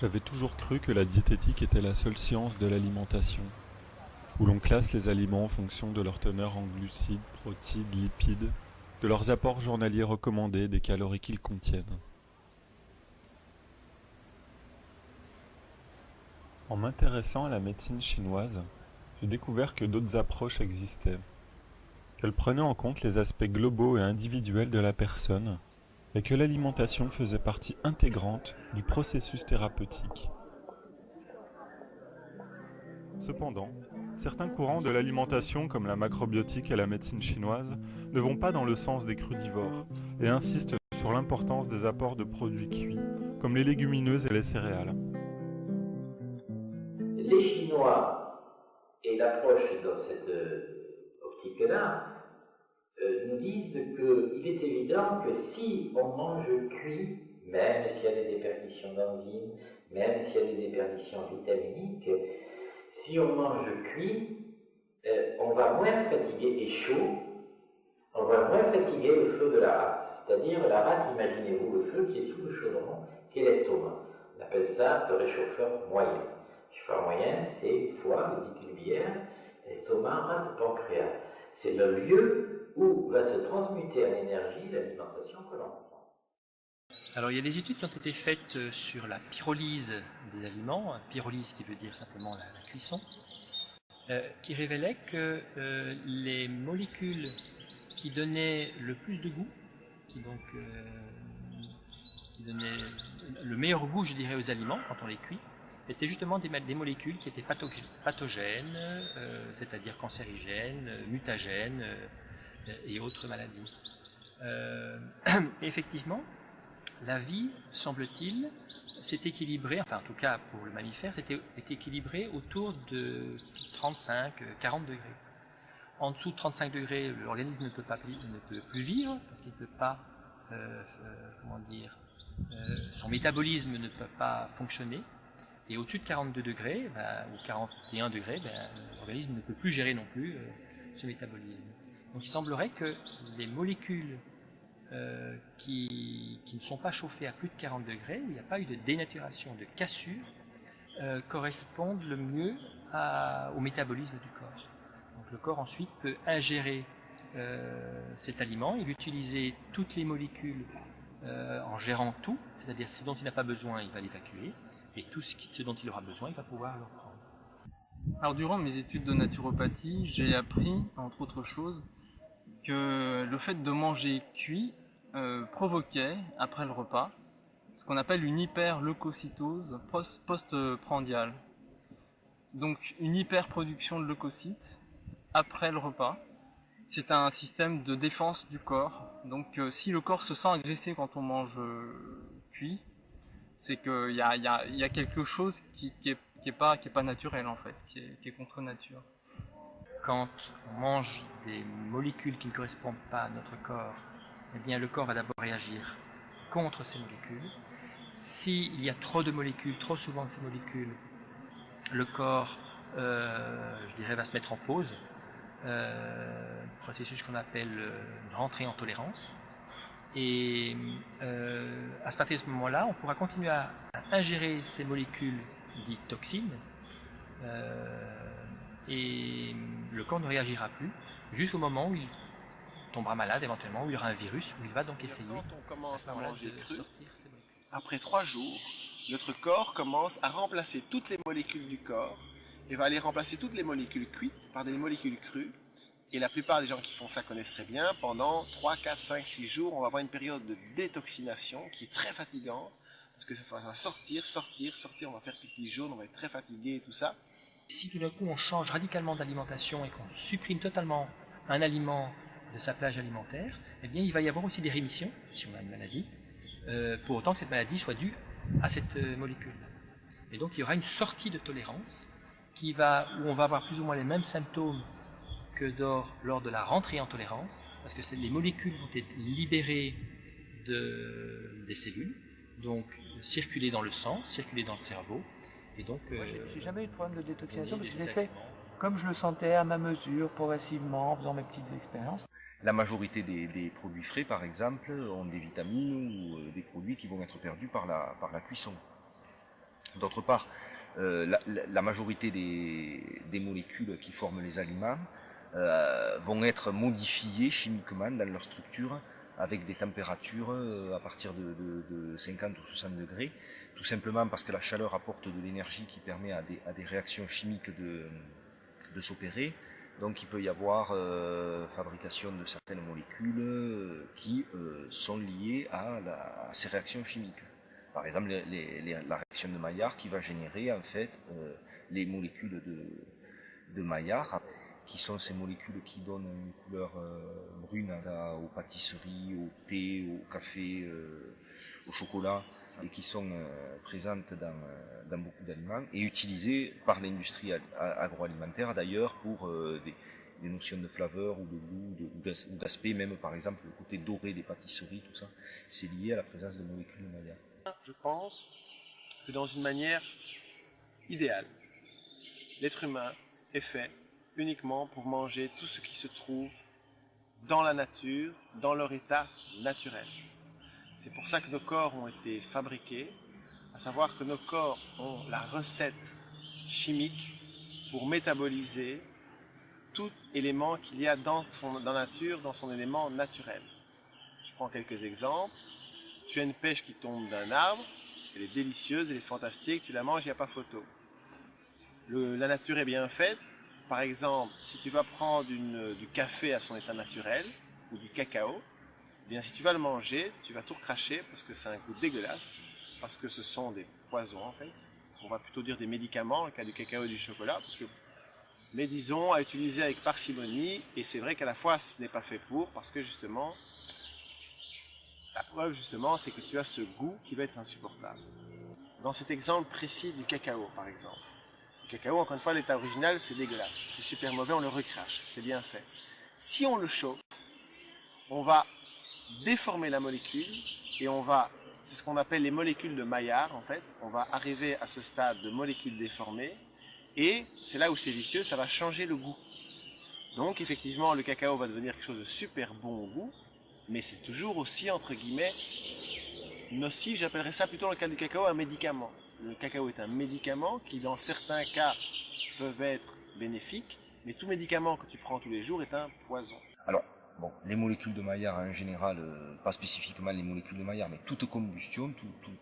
J'avais toujours cru que la diététique était la seule science de l'alimentation, où l'on classe les aliments en fonction de leur teneur en glucides, protéines, lipides, de leurs apports journaliers recommandés, des calories qu'ils contiennent. En m'intéressant à la médecine chinoise, j'ai découvert que d'autres approches existaient, qu'elles prenaient en compte les aspects globaux et individuels de la personne, et que l'alimentation faisait partie intégrante du processus thérapeutique. Cependant, certains courants de l'alimentation comme la macrobiotique et la médecine chinoise ne vont pas dans le sens des crudivores et insistent sur l'importance des apports de produits cuits comme les légumineuses et les céréales. Les Chinois et l'approche dans cette optique-là nous disent qu'il est évident que si on mange cuit, même s'il y a des déperditions d'enzymes, même s'il y a des déperditions vitaminiques, si on mange cuit, on va moins fatiguer et chaud, on va moins fatiguer le feu de la rate. C'est-à-dire la rate, imaginez-vous le feu qui est sous le chaudron, qui est l'estomac. On appelle ça le réchauffeur moyen. Le réchauffeur moyen, c'est foie, vésicule biliaire, estomac, rate, pancréas. C'est le lieu où va se transmuter en énergie l'alimentation que l'on prend. Alors il y a des études qui ont été faites sur la pyrolyse des aliments, pyrolyse qui veut dire simplement la cuisson, qui révélait que les molécules qui donnaient le plus de goût, qui donnaient le meilleur goût, je dirais, aux aliments quand on les cuit, étaient justement des molécules qui étaient pathogènes, c'est-à-dire cancérigènes, mutagènes et autres maladies. Et effectivement, la vie, semble-t-il, s'est équilibrée, enfin en tout cas pour le mammifère, était équilibrée autour de 35-40 degrés. En dessous de 35 degrés, l'organisme ne peut plus vivre, parce qu'il ne peut pas, son métabolisme ne peut pas fonctionner. Et au-dessus de 42 degrés, ou 41 degrés, l'organisme ne peut plus gérer non plus ce métabolisme. Donc il semblerait que les molécules qui ne sont pas chauffées à plus de 40 degrés, où il n'y a pas eu de dénaturation, de cassure, correspondent le mieux au métabolisme du corps. Donc le corps ensuite peut ingérer cet aliment, il va utiliser toutes les molécules en gérant tout, c'est-à-dire ce dont il n'a pas besoin, il va l'évacuer, et tout ce dont il aura besoin, il va pouvoir le reprendre. Alors durant mes études de naturopathie, j'ai appris, entre autres choses, que le fait de manger cuit provoquait, après le repas, ce qu'on appelle une hyperleucocytose post-prandiale. Donc une hyperproduction de leucocytes après le repas. C'est un système de défense du corps. Donc si le corps se sent agressé quand on mange cuit, c'est qu'il y a quelque chose qui est pas naturel en fait, qui est contre nature. Quand on mange des molécules qui ne correspondent pas à notre corps, eh bien le corps va d'abord réagir contre ces molécules. S'il y a trop de molécules, trop souvent de ces molécules, le corps, je dirais, va se mettre en pause, processus qu'on appelle une rentrée en tolérance. Et à partir de ce moment-là, on pourra continuer à ingérer ces molécules dites toxines, et le corps ne réagira plus jusqu'au moment où il tombera malade éventuellement, où il y aura un virus, où il va donc essayer quand on commence à manger cru, sortir ces molécules. après 3 jours, notre corps commence à remplacer toutes les molécules du corps et va aller remplacer toutes les molécules cuites par des molécules crues. Et la plupart des gens qui font ça connaissent très bien, pendant 3, 4, 5, 6 jours, on va avoir une période de détoxination qui est très fatigante, parce que ça va sortir, on va faire pipi jaune, on va être très fatigué et tout ça. Si tout d'un coup on change radicalement d'alimentation et qu'on supprime totalement un aliment de sa plage alimentaire, eh bien il va y avoir aussi des rémissions, si on a une maladie, pour autant que cette maladie soit due à cette molécule. Et donc il y aura une sortie de tolérance où on va avoir plus ou moins les mêmes symptômes que lors de la rentrée en tolérance, parce que les molécules vont être libérées des cellules, donc circuler dans le sang, circuler dans le cerveau, et donc... Moi, j'ai jamais eu de problème de détoxination parce que je l'ai fait comme je le sentais, à ma mesure, progressivement, en faisant mes petites expériences. La majorité des produits frais, par exemple, ont des vitamines ou des produits qui vont être perdus par la cuisson. D'autre part, la majorité des molécules qui forment les aliments vont être modifiées chimiquement dans leur structure avec des températures à partir de 50 ou 60 degrés, tout simplement parce que la chaleur apporte de l'énergie qui permet à des réactions chimiques de s'opérer. Donc il peut y avoir fabrication de certaines molécules qui sont liées à ces réactions chimiques. Par exemple, la réaction de Maillard qui va générer en fait les molécules de Maillard, qui sont ces molécules qui donnent une couleur brune aux pâtisseries, au thé, au café, au chocolat, et qui sont présentes dans beaucoup d'aliments et utilisées par l'industrie agroalimentaire d'ailleurs pour des notions de flaveur ou de goût ou d'aspect, même par exemple le côté doré des pâtisseries, tout ça, c'est lié à la présence de molécules de Maillard. Je pense que dans une manière idéale, l'être humain est fait uniquement pour manger tout ce qui se trouve dans la nature, dans leur état naturel. C'est pour ça que nos corps ont été fabriqués, à savoir que nos corps ont la recette chimique pour métaboliser tout élément qu'il y a dans la nature, dans son élément naturel. Je prends quelques exemples. Tu as une pêche qui tombe d'un arbre, elle est délicieuse, elle est fantastique, tu la manges, il n'y a pas photo. La nature est bien faite. Par exemple, si tu vas prendre du café à son état naturel, ou du cacao, eh bien, si tu vas le manger, tu vas tout recracher parce que c'est un goût dégueulasse, parce que ce sont des poisons en fait. On va plutôt dire des médicaments, le cas du cacao et du chocolat, parce que, mais disons, à utiliser avec parcimonie, et c'est vrai qu'à la fois ce n'est pas fait pour, parce que justement, la preuve justement, c'est que tu as ce goût qui va être insupportable. Dans cet exemple précis du cacao par exemple, le cacao, encore une fois, l'état original, c'est dégueulasse, c'est super mauvais, on le recrache, c'est bien fait. Si on le chauffe, on va déformer la molécule et c'est ce qu'on appelle les molécules de Maillard en fait, on va arriver à ce stade de molécules déformées et c'est là où c'est vicieux, ça va changer le goût. Donc effectivement le cacao va devenir quelque chose de super bon au goût, mais c'est toujours aussi entre guillemets nocif, j'appellerais ça plutôt dans le cas du cacao un médicament. Le cacao est un médicament qui dans certains cas peuvent être bénéfiques, mais tout médicament que tu prends tous les jours est un poison. Alors, bon, les molécules de Maillard en général, pas spécifiquement les molécules de Maillard, mais toute combustion,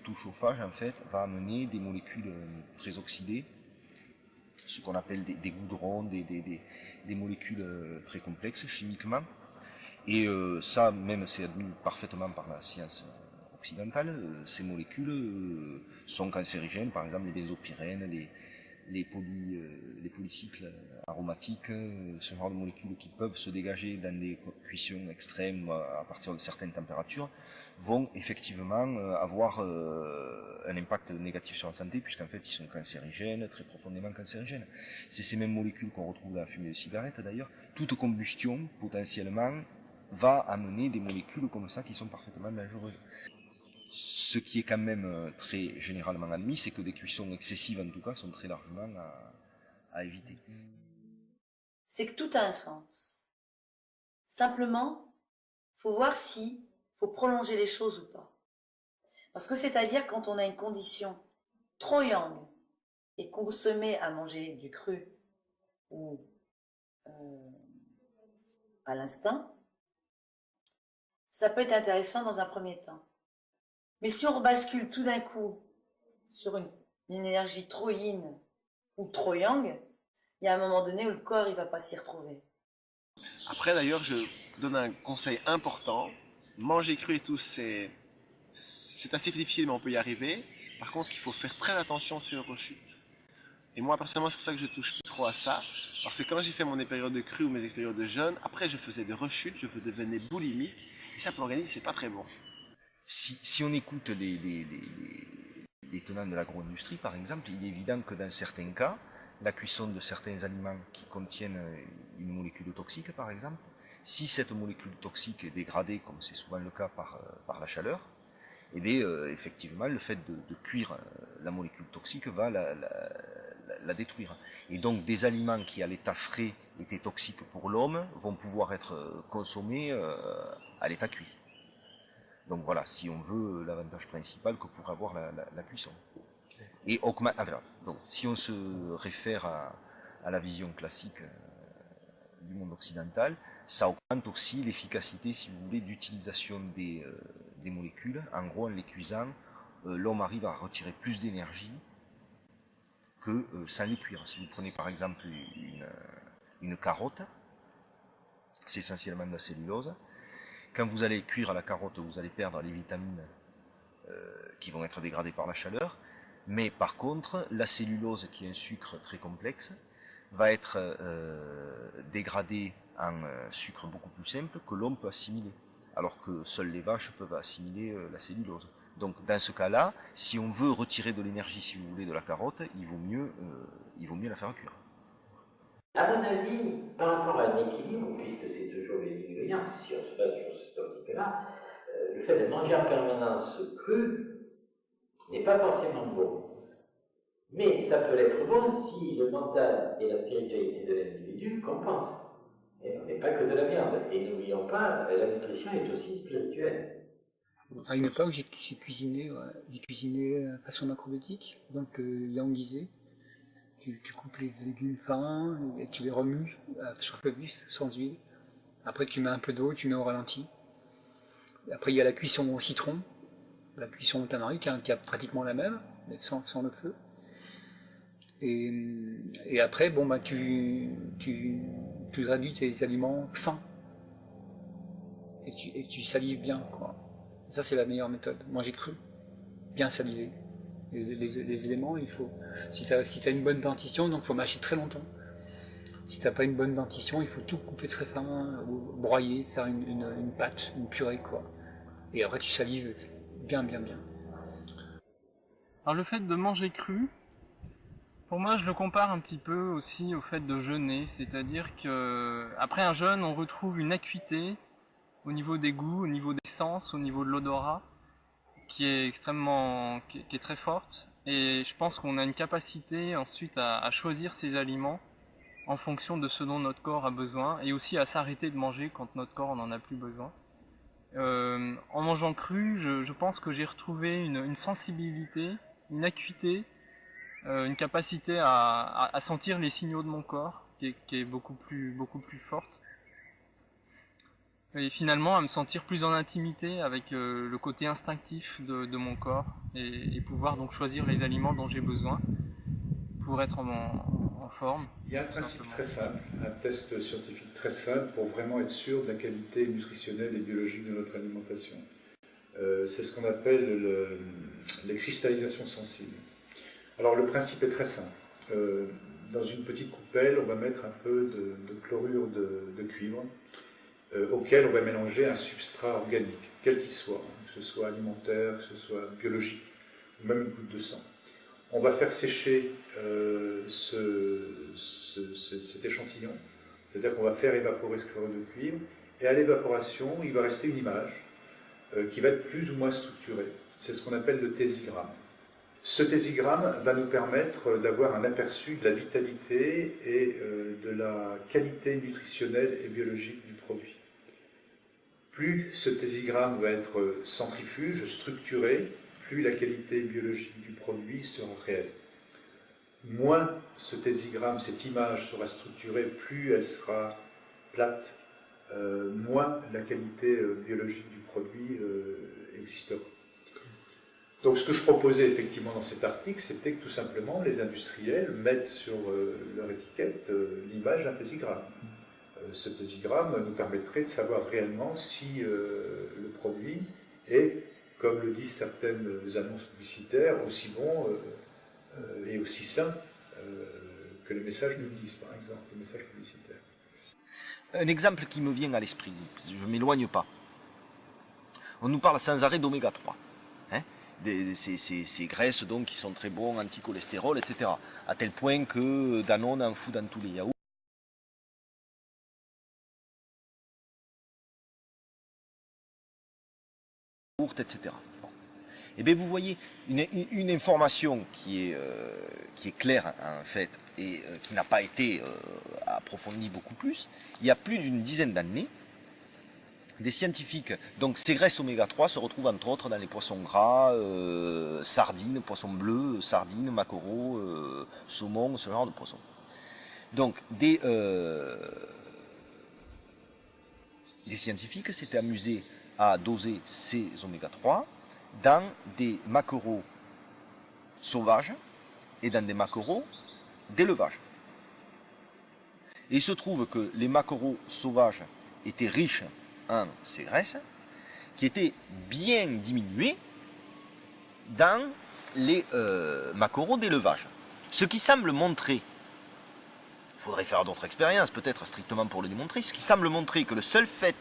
tout chauffage en fait, va amener des molécules très oxydées, ce qu'on appelle des goudrons, des molécules très complexes chimiquement. Et ça, même c'est admis parfaitement par la science occidentale, ces molécules sont cancérigènes, par exemple les benzopyrènes, les polycycles aromatiques, ce genre de molécules qui peuvent se dégager dans des cuissons extrêmes à partir de certaines températures, vont effectivement avoir un impact négatif sur la santé, puisqu'en fait ils sont cancérigènes, très profondément cancérigènes. C'est ces mêmes molécules qu'on retrouve dans la fumée de cigarette d'ailleurs. Toute combustion, potentiellement, va amener des molécules comme ça qui sont parfaitement dangereuses. Ce qui est quand même très généralement admis, c'est que des cuissons excessives en tout cas sont très largement à éviter. C'est que tout a un sens. Simplement, il faut voir si faut prolonger les choses ou pas. Parce que c'est-à-dire quand on a une condition trop yang et qu'on se met à manger du cru ou à l'instinct, ça peut être intéressant dans un premier temps. Mais si on rebascule tout d'un coup sur une énergie trop yin ou trop yang, il y a un moment donné où le corps il va pas s'y retrouver. Après d'ailleurs, je donne un conseil important. Manger cru et tout, c'est assez difficile, mais on peut y arriver. Par contre, il faut faire très attention sur les rechutes. Et moi, personnellement, c'est pour ça que je touche plus trop à ça. Parce que quand j'ai fait mon période de cru ou mes périodes de jeûne, après, je faisais des rechutes, je devenais boulimique. Et ça, pour l'organisme, c'est pas très bon. Si on écoute les tenants de l'agro-industrie, par exemple, il est évident que dans certains cas, la cuisson de certains aliments qui contiennent une molécule toxique, par exemple, si cette molécule toxique est dégradée, comme c'est souvent le cas par la chaleur, eh bien, effectivement, le fait de cuire la molécule toxique va la détruire. Et donc, des aliments qui, à l'état frais, étaient toxiques pour l'homme, vont pouvoir être consommés à l'état cuit. Donc voilà, si on veut l'avantage principal que pourrait avoir la cuisson. Et augmente. Enfin, donc, si on se réfère à la vision classique du monde occidental, ça augmente aussi l'efficacité, si vous voulez, d'utilisation des molécules. En gros, en les cuisant, l'homme arrive à retirer plus d'énergie que sans les cuire. Si vous prenez par exemple une carotte, c'est essentiellement de la cellulose. Quand vous allez cuire la carotte, vous allez perdre les vitamines qui vont être dégradées par la chaleur. Mais par contre, la cellulose, qui est un sucre très complexe, va être dégradée en sucre beaucoup plus simple que l'homme peut assimiler. Alors que seules les vaches peuvent assimiler la cellulose. Donc dans ce cas-là, si on veut retirer de l'énergie, si vous voulez, de la carotte, il vaut mieux la faire cuire. À mon avis, par rapport à un équilibre, puisque c'est toujours les ingrédients, si on se base sur cette optique-là, le fait de manger en permanence cru n'est pas forcément bon. Mais ça peut être bon si le mental et la spiritualité de l'individu compensent. Et on n'est pas que de la viande. Et n'oublions pas, la nutrition est aussi spirituelle. À une époque, j'ai cuisiné façon macrobiotique, donc yang-guisé. Tu coupes les légumes fins et tu les remues sur feu vif, sans huile. Après, tu mets un peu d'eau, tu mets au ralenti. Après, il y a la cuisson au citron, la cuisson au tamari, qui est pratiquement la même, mais sans le feu. Et après, bon, bah, tu réduis tes aliments fins. Et tu salives bien, quoi. Ça, c'est la meilleure méthode. Manger cru, bien saliver. Les éléments, il faut. Si tu as une bonne dentition, donc il faut mâcher très longtemps. Si tu n'as pas une bonne dentition, il faut tout couper très fin, ou broyer, faire une pâte, une purée, quoi. Et après, tu salives bien. Alors, le fait de manger cru, pour moi, je le compare un petit peu aussi au fait de jeûner. C'est-à-dire que après un jeûne, on retrouve une acuité au niveau des goûts, au niveau des sens, au niveau de l'odorat, qui est qui est très forte. Et je pense qu'on a une capacité ensuite à choisir ses aliments en fonction de ce dont notre corps a besoin, et aussi à s'arrêter de manger quand notre corps n'en a plus besoin. En mangeant cru, je pense que j'ai retrouvé une sensibilité, une acuité, une capacité à sentir les signaux de mon corps qui est beaucoup plus forte. Et finalement à me sentir plus en intimité avec le côté instinctif de mon corps, et pouvoir donc choisir les aliments dont j'ai besoin pour être en forme. Il y a un principe très simple, un test scientifique très simple pour vraiment être sûr de la qualité nutritionnelle et biologique de notre alimentation. C'est ce qu'on appelle les cristallisations sensibles. Alors le principe est très simple. Dans une petite coupelle, on va mettre un peu de chlorure de cuivre, auquel on va mélanger un substrat organique, quel qu'il soit, que ce soit alimentaire, que ce soit biologique, ou même une goutte de sang. On va faire sécher cet échantillon, c'est-à-dire qu'on va faire évaporer ce chlorure de cuivre, et à l'évaporation, il va rester une image qui va être plus ou moins structurée. C'est ce qu'on appelle le tésigramme. Ce tésigramme va nous permettre d'avoir un aperçu de la vitalité et de la qualité nutritionnelle et biologique du produit. Plus ce tésigramme va être centrifuge, structuré, plus la qualité biologique du produit sera réelle. Moins ce tésigramme, cette image sera structurée, plus elle sera plate, moins la qualité biologique du produit existera. Donc ce que je proposais effectivement dans cet article, c'était que tout simplement les industriels mettent sur leur étiquette l'image d'un tésigramme. Ce tésigramme nous permettrait de savoir réellement si le produit est, comme le disent certaines annonces publicitaires, aussi bon et aussi sain que les messages nous disent, par exemple, les messages publicitaires. Un exemple qui me vient à l'esprit, je ne m'éloigne pas. On nous parle sans arrêt d'oméga 3. Ces graisses donc, qui sont très bons, anti-cholestérol, etc. À tel point que Danone en fout dans tous les yaourts. Etc. Bon. Et bien vous voyez une information qui est claire en fait et qui n'a pas été approfondie beaucoup plus. Il y a plus d'une dizaine d'années, des scientifiques. Donc ces graisses oméga 3 se retrouvent entre autres dans les poissons gras, sardines, poissons bleus, sardines, maquereaux, saumon, ce genre de poissons. Donc des scientifiques s'étaient amusés à doser ces oméga 3 dans des maquereaux sauvages et dans des maquereaux d'élevage. Et il se trouve que les maquereaux sauvages étaient riches en ces graisses, qui étaient bien diminuées dans les maquereaux d'élevage. Ce qui semble montrer, il faudrait faire d'autres expériences peut-être strictement pour le démontrer, ce qui semble montrer que le seul fait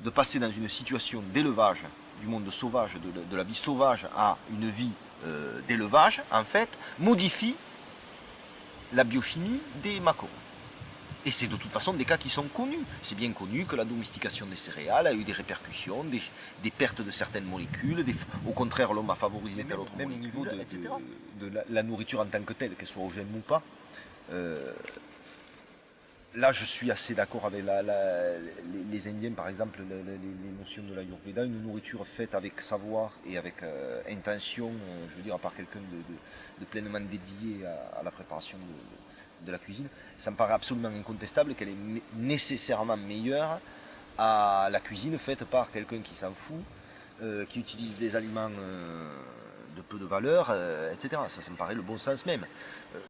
de passer dans une situation d'élevage, du monde sauvage, de la vie sauvage à une vie d'élevage, en fait, modifie la biochimie des maquereaux. Et c'est de toute façon des cas qui sont connus. C'est bien connu que la domestication des céréales a eu des répercussions, des pertes de certaines molécules, au contraire l'homme a favorisé telle autre molécule, même au niveau de la nourriture en tant que telle, qu'elle soit OGM ou pas. Là je suis assez d'accord avec les Indiens par exemple, les notions de l'Ayurveda, une nourriture faite avec savoir et avec intention, je veux dire à part quelqu'un de pleinement dédié à la préparation de la cuisine, ça me paraît absolument incontestable qu'elle est nécessairement meilleure à la cuisine faite par quelqu'un qui s'en fout, qui utilise des aliments de peu de valeur, etc. Ça me paraît le bon sens même.